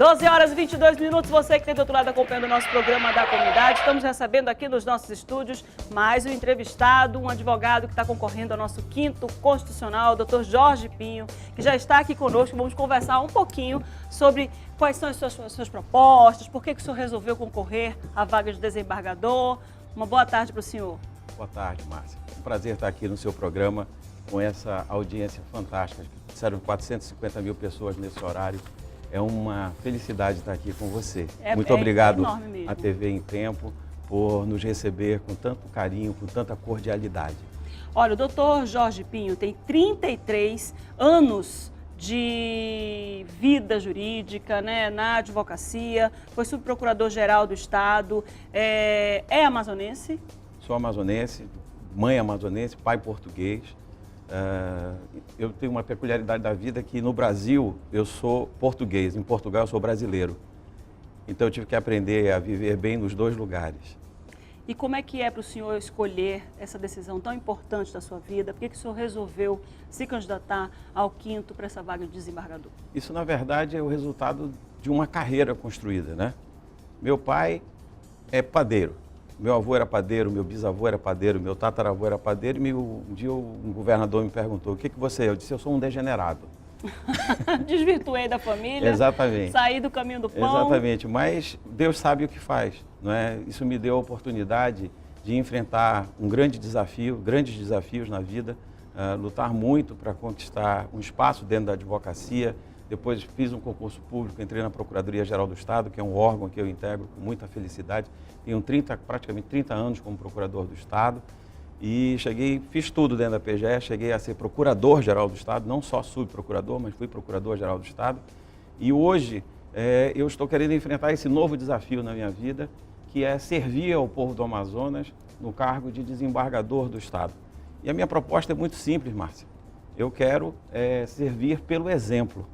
12 horas e 22 minutos, você que tem do outro lado acompanhando o nosso programa da comunidade. Estamos recebendo aqui nos nossos estúdios mais um entrevistado, um advogado que está concorrendo ao nosso 5º Constitucional, o Dr. Jorge Pinho, que já está aqui conosco. Vamos conversar um pouquinho sobre quais são as suas propostas, por que o senhor resolveu concorrer à vaga de desembargador. Uma boa tarde para o senhor. Boa tarde, Márcia. É um prazer estar aqui no seu programa com essa audiência fantástica. Disseram 450 mil pessoas nesse horário. É uma felicidade estar aqui com você. Muito obrigado à TV em Tempo por nos receber com tanto carinho, com tanta cordialidade. Olha, o doutor Jorge Pinho tem 33 anos de vida jurídica, né, na advocacia, foi subprocurador-geral do Estado, é amazonense? Sou amazonense, mãe amazonense, pai português. Eu tenho uma peculiaridade da vida que no Brasil eu sou português, em Portugal eu sou brasileiro. Então eu tive que aprender a viver bem nos dois lugares. E como é que é para o senhor escolher essa decisão tão importante da sua vida? Por que o senhor resolveu se candidatar ao 5º para essa vaga de desembargador? Isso, na verdade, é o resultado de uma carreira construída, né? Meu pai é padeiro. Meu avô era padeiro, meu bisavô era padeiro, meu tataravô era padeiro e um dia um governador me perguntou, o que você é? Eu disse, eu sou um degenerado. Desvirtuei da família, exatamente. Saí do caminho do pão. Exatamente, mas Deus sabe o que faz, não é? Isso me deu a oportunidade de enfrentar um grande desafio, grandes desafios na vida, lutar muito para conquistar um espaço dentro da advocacia. Depois fiz um concurso público, entrei na Procuradoria-Geral do Estado, que é um órgão que eu integro com muita felicidade. Tenho praticamente 30 anos como procurador do Estado e fiz tudo dentro da PGE, cheguei a ser procurador-geral do Estado, não só subprocurador, mas fui procurador-geral do Estado. E hoje eu estou querendo enfrentar esse novo desafio na minha vida, que é servir ao povo do Amazonas no cargo de desembargador do Estado. E a minha proposta é muito simples, Márcia. Eu quero servir pelo exemplo.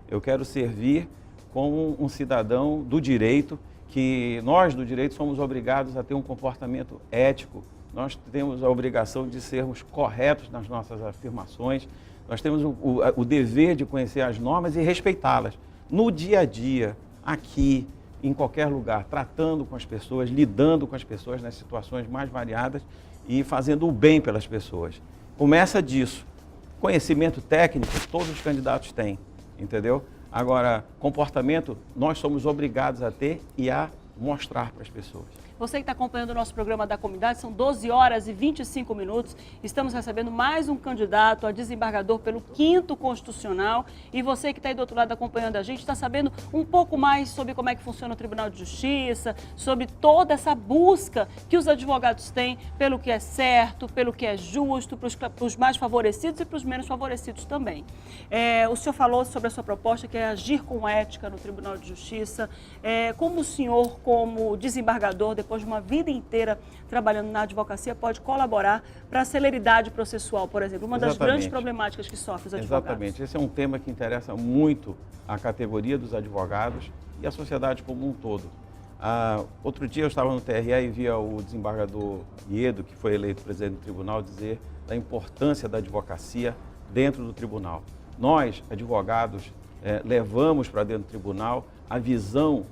Eu quero servir como um cidadão do direito, que nós do direito somos obrigados a ter um comportamento ético, nós temos a obrigação de sermos corretos nas nossas afirmações, nós temos o dever de conhecer as normas e respeitá-las. No dia a dia, aqui, em qualquer lugar, tratando com as pessoas, lidando com as pessoas nas situações mais variadas e fazendo o bem pelas pessoas. Começa disso. Conhecimento técnico, todos os candidatos têm. Entendeu? Agora, comportamento, nós somos obrigados a ter e a mostrar para as pessoas. Você que está acompanhando o nosso programa da comunidade, são 12 horas e 25 minutos. Estamos recebendo mais um candidato a desembargador pelo 5º Constitucional. E você que está aí do outro lado acompanhando a gente, está sabendo um pouco mais sobre como é que funciona o Tribunal de Justiça, sobre toda essa busca que os advogados têm pelo que é certo, pelo que é justo, para os mais favorecidos e para os menos favorecidos também. O senhor falou sobre a sua proposta, que é agir com ética no Tribunal de Justiça. Como o senhor, como desembargador, depois de uma vida inteira trabalhando na advocacia, pode colaborar para a celeridade processual, por exemplo, uma das grandes problemáticas que sofrem os advogados. Exatamente, esse é um tema que interessa muito a categoria dos advogados e a sociedade como um todo. Outro dia eu estava no TRE e via o desembargador Iedo, que foi eleito presidente do tribunal, dizer da importância da advocacia dentro do tribunal. Nós, advogados, levamos para dentro do tribunal a visão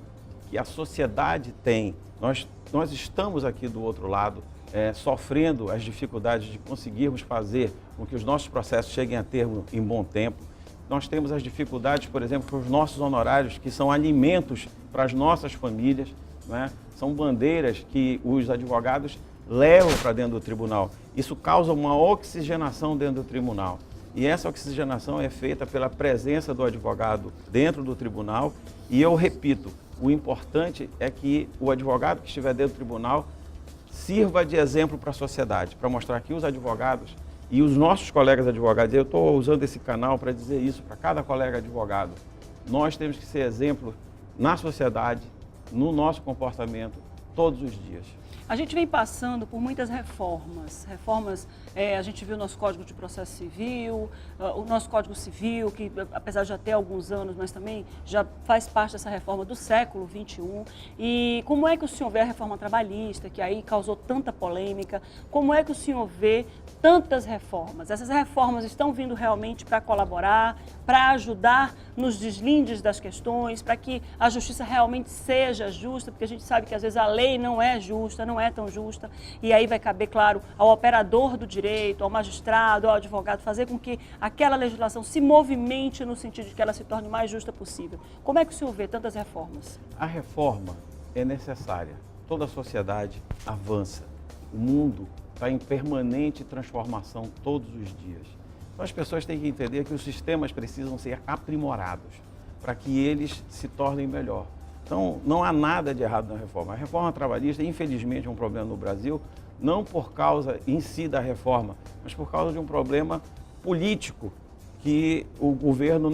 que a sociedade tem. Nós estamos aqui do outro lado, sofrendo as dificuldades de conseguirmos fazer com que os nossos processos cheguem a termo em bom tempo. Nós temos as dificuldades, por exemplo, com os nossos honorários, que são alimentos para as nossas famílias, né? São bandeiras que os advogados levam para dentro do tribunal. Isso causa uma oxigenação dentro do tribunal. E essa oxigenação é feita pela presença do advogado dentro do tribunal. E eu repito, o importante é que o advogado que estiver dentro do tribunal sirva de exemplo para a sociedade, para mostrar que os advogados e os nossos colegas advogados, eu estou usando esse canal para dizer isso para cada colega advogado, nós temos que ser exemplo na sociedade, no nosso comportamento, todos os dias. A gente vem passando por muitas reformas. A gente viu o nosso Código de Processo Civil, o nosso Código Civil, que apesar de já ter alguns anos, mas também já faz parte dessa reforma do século XXI. E como é que o senhor vê a reforma trabalhista, que aí causou tanta polêmica? Como é que o senhor vê tantas reformas? Essas reformas estão vindo realmente para colaborar, para ajudar nos deslindes das questões, para que a justiça realmente seja justa, porque a gente sabe que às vezes a lei não é justa, não é tão justa, e aí vai caber, claro, ao operador do direito, ao magistrado, ao advogado, fazer com que aquela legislação se movimente no sentido de que ela se torne o mais justa possível. Como é que o senhor vê tantas reformas? A reforma é necessária. Toda a sociedade avança. O mundo está em permanente transformação todos os dias. Então as pessoas têm que entender que os sistemas precisam ser aprimorados para que eles se tornem melhor. Então não há nada de errado na reforma. A reforma trabalhista, infelizmente, é um problema no Brasil, não por causa em si da reforma, mas por causa de um problema político que o governo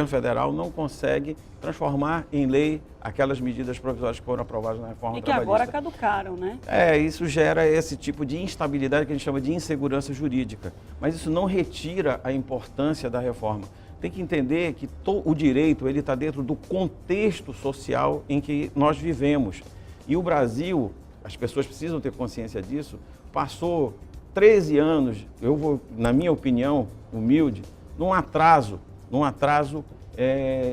federal não consegue transformar em lei aquelas medidas provisórias que foram aprovadas na reforma trabalhista. E que agora caducaram, né? Isso gera esse tipo de instabilidade que a gente chama de insegurança jurídica. Mas isso não retira a importância da reforma. Tem que entender que o direito ele está dentro do contexto social em que nós vivemos. E o Brasil, as pessoas precisam ter consciência disso, passou 13 anos, na minha opinião, humilde, num atraso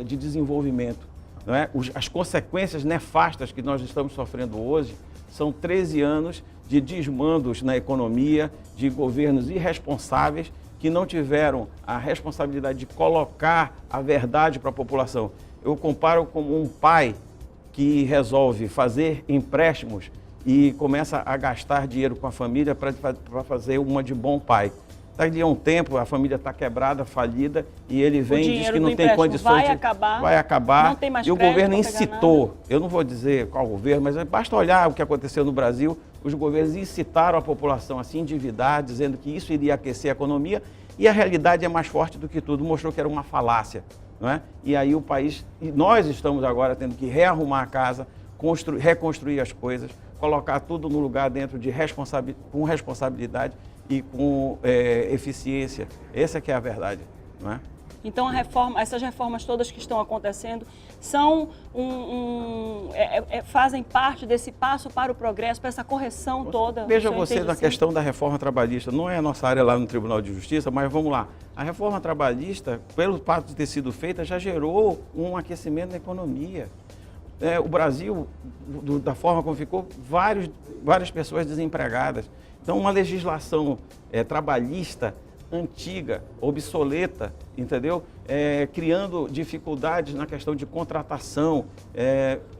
de desenvolvimento. Não é? As consequências nefastas que nós estamos sofrendo hoje são 13 anos de desmandos na economia, de governos irresponsáveis que não tiveram a responsabilidade de colocar a verdade para a população. Eu comparo como um pai que resolve fazer empréstimos e começa a gastar dinheiro com a família para fazer uma de bom pai. Daqui a um tempo a família está quebrada, falida, e ele vem e diz que não tem condições vai acabar. Não tem mais e o governo incitou, eu não vou dizer qual governo, mas basta olhar o que aconteceu no Brasil, os governos incitaram a população a se endividar, dizendo que isso iria aquecer a economia, e a realidade é mais forte do que tudo, mostrou que era uma falácia. Não é? E aí nós estamos agora tendo que rearrumar a casa, reconstruir as coisas, colocar tudo no lugar dentro com responsabilidade e com eficiência. Essa que é a verdade, não é? Então essas reformas todas que estão acontecendo são fazem parte desse passo para o progresso, para essa correção toda. Veja você na questão da reforma trabalhista, não é a nossa área lá no Tribunal de Justiça, mas vamos lá. A reforma trabalhista, pelo fato de ter sido feita, já gerou um aquecimento na economia. O Brasil, da forma como ficou, várias pessoas desempregadas. Então, uma legislação trabalhista antiga, obsoleta, entendeu? Criando dificuldades na questão de contratação,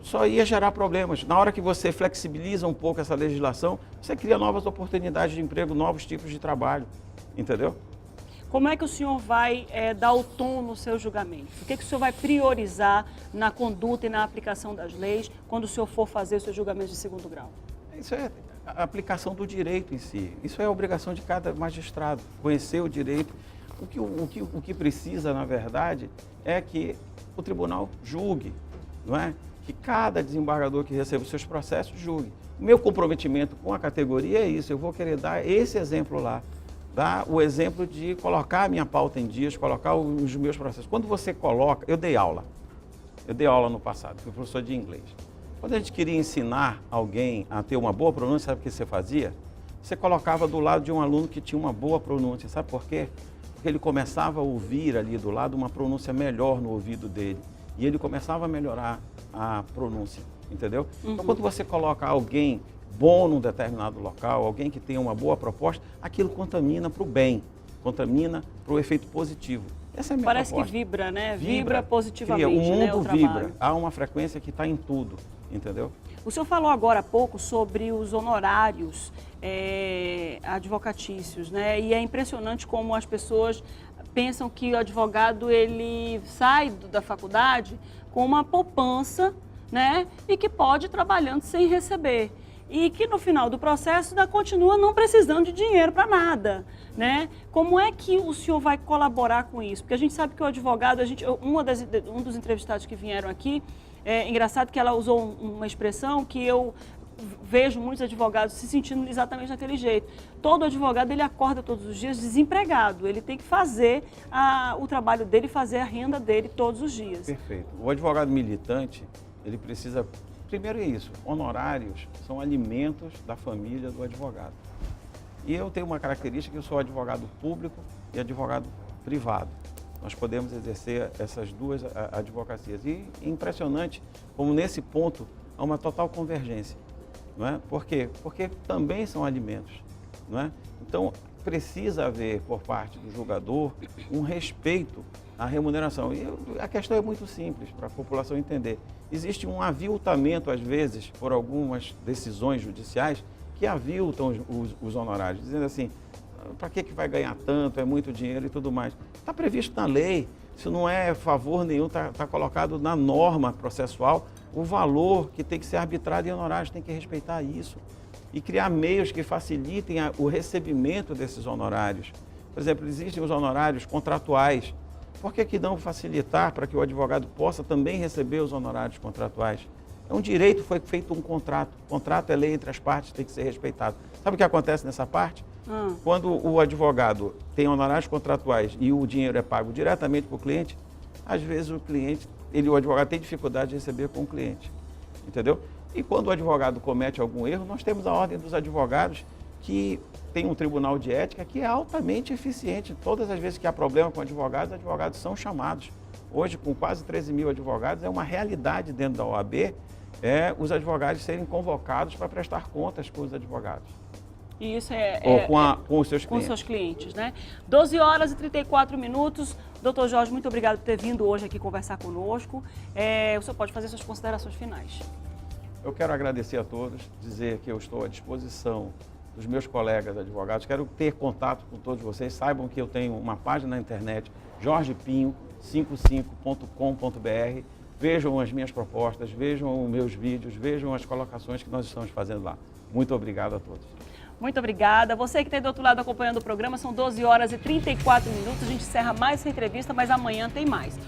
só ia gerar problemas. Na hora que você flexibiliza um pouco essa legislação, você cria novas oportunidades de emprego, novos tipos de trabalho, entendeu? Como é que o senhor vai dar o tom no seu julgamento? O que o senhor vai priorizar na conduta e na aplicação das leis quando o senhor for fazer os seus julgamentos de segundo grau? Isso é a aplicação do direito em si. Isso é a obrigação de cada magistrado, conhecer o direito. O que precisa, na verdade, é que o tribunal julgue, não é? Que cada desembargador que receba os seus processos julgue. O meu comprometimento com a categoria é isso, eu vou querer dar esse exemplo lá. Dar o exemplo de colocar a minha pauta em dias, colocar os meus processos. Quando você coloca, eu dei aula no passado, fui professor de inglês. Quando a gente queria ensinar alguém a ter uma boa pronúncia, sabe o que você fazia? Você colocava do lado de um aluno que tinha uma boa pronúncia, sabe por quê? Porque ele começava a ouvir ali do lado uma pronúncia melhor no ouvido dele, e ele começava a melhorar a pronúncia, entendeu? Então, quando você coloca alguém bom num determinado local, alguém que tem uma boa proposta, aquilo contamina para o bem, contamina para o efeito positivo. Essa é a minha proposta. Parece que vibra, né? Vibra positivamente, o mundo né, vibra. Há uma frequência que está em tudo, entendeu? O senhor falou agora há pouco sobre os honorários advocatícios, né? E é impressionante como as pessoas pensam que o advogado ele sai da faculdade com uma poupança, né? E que pode ir trabalhando sem receber. E que no final do processo ainda continua não precisando de dinheiro para nada, né? Como é que o senhor vai colaborar com isso? Porque a gente sabe que o advogado, um dos entrevistados que vieram aqui, é engraçado que ela usou uma expressão que eu vejo muitos advogados se sentindo exatamente daquele jeito. Todo advogado, ele acorda todos os dias desempregado. Ele tem que fazer o trabalho dele, fazer a renda dele todos os dias. Perfeito. O advogado militante, ele precisa, primeiro é isso, honorários são alimentos da família do advogado. E eu tenho uma característica que eu sou advogado público e advogado privado. Nós podemos exercer essas duas advocacias. E é impressionante como nesse ponto há uma total convergência. Não é? Por quê? Porque também são alimentos. Não é? Então, precisa haver, por parte do julgador, um respeito à remuneração. E a questão é muito simples, para a população entender. Existe um aviltamento, às vezes, por algumas decisões judiciais, que aviltam os honorários, dizendo assim, para que vai ganhar tanto, é muito dinheiro e tudo mais. Está previsto na lei, isso não é favor nenhum, está colocado na norma processual, o valor que tem que ser arbitrado em honorários, tem que respeitar isso. E criar meios que facilitem o recebimento desses honorários. Por exemplo, existem os honorários contratuais. Por que não facilitar para que o advogado possa também receber os honorários contratuais? É um direito, foi feito um contrato. O contrato é lei entre as partes, tem que ser respeitado. Sabe o que acontece nessa parte? Quando o advogado tem honorários contratuais e o dinheiro é pago diretamente para o cliente, às vezes o advogado tem dificuldade de receber com o cliente. Entendeu? E quando o advogado comete algum erro, nós temos a Ordem dos Advogados, que tem um tribunal de ética que é altamente eficiente. Todas as vezes que há problema com advogados são chamados. Hoje, com quase 13 mil advogados, é uma realidade dentro da OAB os advogados serem convocados para prestar contas com os advogados. E isso com os seus clientes. Com os seus clientes, né? 12 horas e 34 minutos. Doutor Jorge, muito obrigado por ter vindo hoje aqui conversar conosco. O senhor pode fazer suas considerações finais. Eu quero agradecer a todos, dizer que eu estou à disposição dos meus colegas advogados. Quero ter contato com todos vocês. Saibam que eu tenho uma página na internet, jorgepinho55.com.br. Vejam as minhas propostas, vejam os meus vídeos, vejam as colocações que nós estamos fazendo lá. Muito obrigado a todos. Muito obrigada. Você que está aí do outro lado acompanhando o programa, são 12 horas e 34 minutos. A gente encerra mais essa entrevista, mas amanhã tem mais.